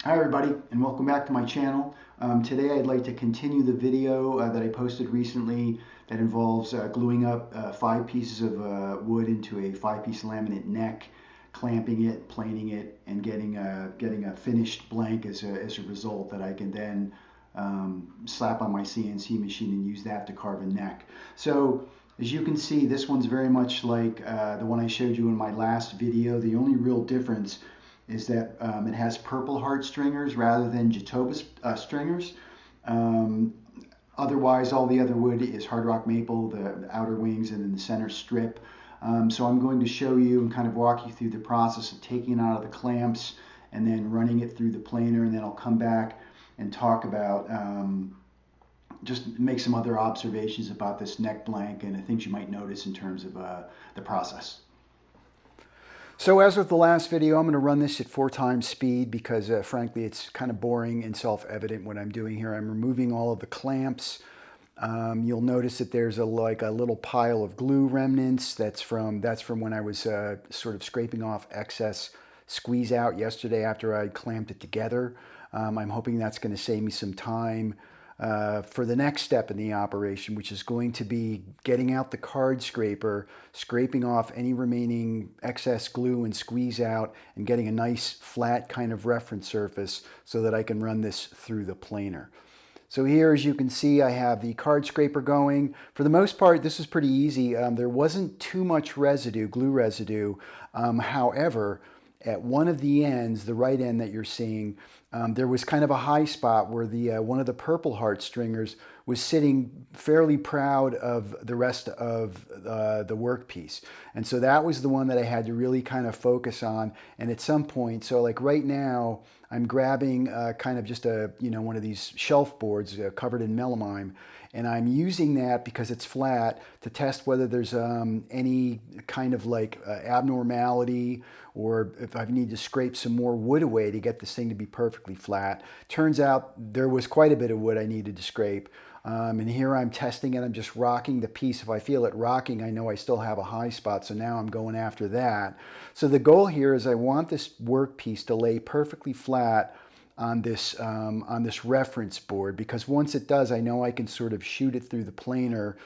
Hi everybody, and welcome back to my channel. Today I'd like to continue the video that I posted recently that involves gluing up 5 pieces of wood into a 5-piece laminate neck, clamping it, planing it, and getting a finished blank as a result that I can then slap on my CNC machine and use that to carve a neck. So as you can see, this one's very much like the one I showed you in my last video. The only real difference is that it has purple heart stringers rather than Jatobus stringers. Um, Otherwise, all the other wood is hard rock maple, the outer wings, and then the center strip. So I'm going to show you and kind of walk you through the process of taking it out of the clamps and then running it through the planer, and then I'll come back and talk about just make some other observations about this neck blank and things you might notice in terms of the process. So as with the last video, I'm going to run this at 4 times speed because frankly it's kind of boring and self-evident what I'm doing here. I'm removing all of the clamps. You'll notice that there's like a little pile of glue remnants. That's from when I was sort of scraping off excess squeeze out yesterday after I clamped it together. I'm hoping that's going to save me some time for the next step in the operation, which is going to be getting out the card scraper, scraping off any remaining excess glue and squeeze out, and getting a nice flat kind of reference surface so that I can run this through the planer. So here, as you can see, I have the card scraper going. For the most part, this is pretty easy. There wasn't too much residue, glue residue. However, at one of the ends, the right end that you're seeing, there was kind of a high spot where the one of the purple heart stringers was sitting fairly proud of the rest of the workpiece. And so that was the one that I had to really kind of focus on. And at some point, so like right now, I'm grabbing kind of just one of these shelf boards covered in melamine, and I'm using that because it's flat to test whether there's any kind of like abnormality, or if I need to scrape some more wood away to get this thing to be perfectly flat. Turns out there was quite a bit of wood I needed to scrape. And here I'm testing it. I'm just rocking the piece. If I feel it rocking, I know I still have a high spot, so now I'm going after that. So the goal here is I want this workpiece to lay perfectly flat on this reference board, because once it does, I know I can sort of shoot it through the planer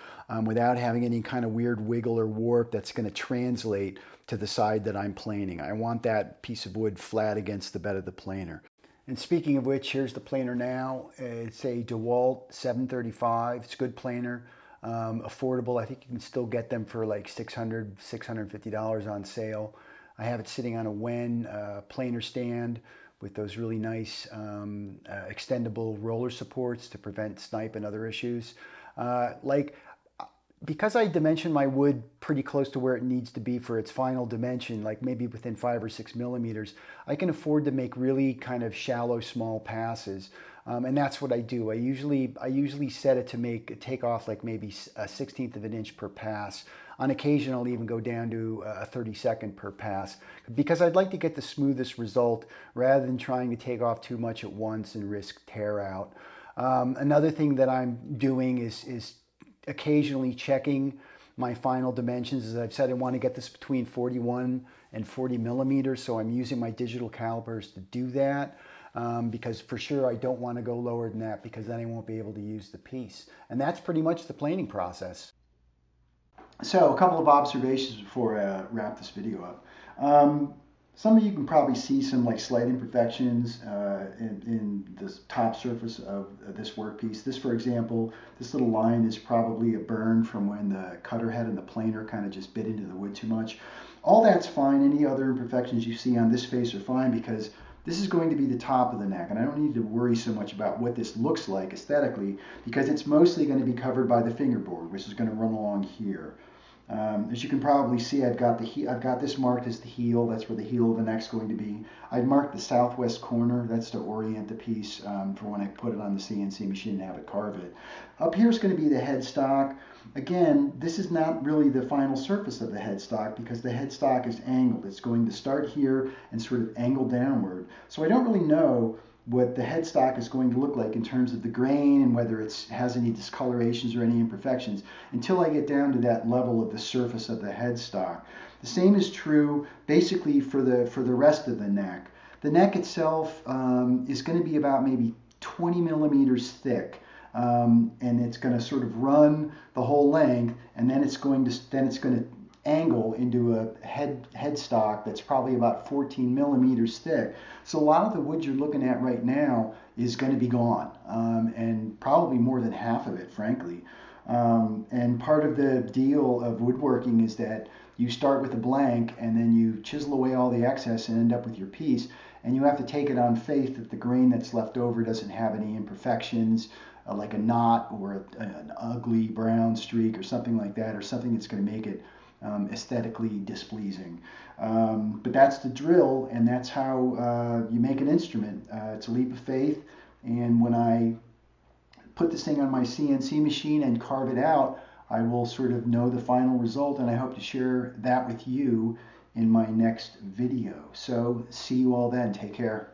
without having any kind of weird wiggle or warp that's going to translate to the side that I'm planing. I want that piece of wood flat against the bed of the planer. And speaking of which, here's the planer now. It's a DeWalt 735. It's a good planer, affordable. I think you can still get them for like $600, $650 on sale. I have it sitting on a Wen planer stand with those really nice extendable roller supports to prevent snipe and other issues. Because I dimension my wood pretty close to where it needs to be for its final dimension, like maybe within 5 or 6 millimeters, I can afford to make really kind of shallow, small passes. And that's what I do. I usually set it to take off like maybe a 1/16 of an inch per pass. On occasion, I'll even go down to a 32nd per pass, because I'd like to get the smoothest result rather than trying to take off too much at once and risk tear out. Another thing that I'm doing is occasionally checking my final dimensions. As I've said, I want to get this between 41 and 40 millimeters, so I'm using my digital calipers to do that, because for sure I don't want to go lower than that, because then I won't be able to use the piece. And that's pretty much the planing process. So a couple of observations before I wrap this video up. Some of you can probably see some like slight imperfections in the top surface of this workpiece. This, for example, this little line is probably a burn from when the cutter head and the planer kind of just bit into the wood too much. All that's fine. Any other imperfections you see on this face are fine, because this is going to be the top of the neck, and I don't need to worry so much about what this looks like aesthetically, because it's mostly going to be covered by the fingerboard, which is going to run along here. As you can probably see, I've got this marked as the heel. That's where the heel of the neck's going to be. I've marked the southwest corner. That's to orient the piece for when I put it on the CNC machine and have it carve it. Up here is going to be the headstock. Again, this is not really the final surface of the headstock, because the headstock is angled. It's going to start here and sort of angle downward. So I don't really know what the headstock is going to look like in terms of the grain and whether it has any discolorations or any imperfections until I get down to that level of the surface of the headstock. The same is true basically for the rest of the neck. The neck itself is going to be about maybe 20 millimeters thick. And it's going to sort of run the whole length, and then it's going to angle into a headstock that's probably about 14 millimeters thick. So a lot of the wood you're looking at right now is going to be gone, and probably more than half of it, frankly. And part of the deal of woodworking is that you start with a blank and then you chisel away all the excess and end up with your piece. And you have to take it on faith that the grain that's left over doesn't have any imperfections, like a knot or an ugly brown streak or something like that, or something that's going to make it aesthetically displeasing. But that's the drill, and that's how you make an instrument. It's a leap of faith, and when I put this thing on my CNC machine and carve it out, I will sort of know the final result, and I hope to share that with you in my next video. So see you all then. Take care.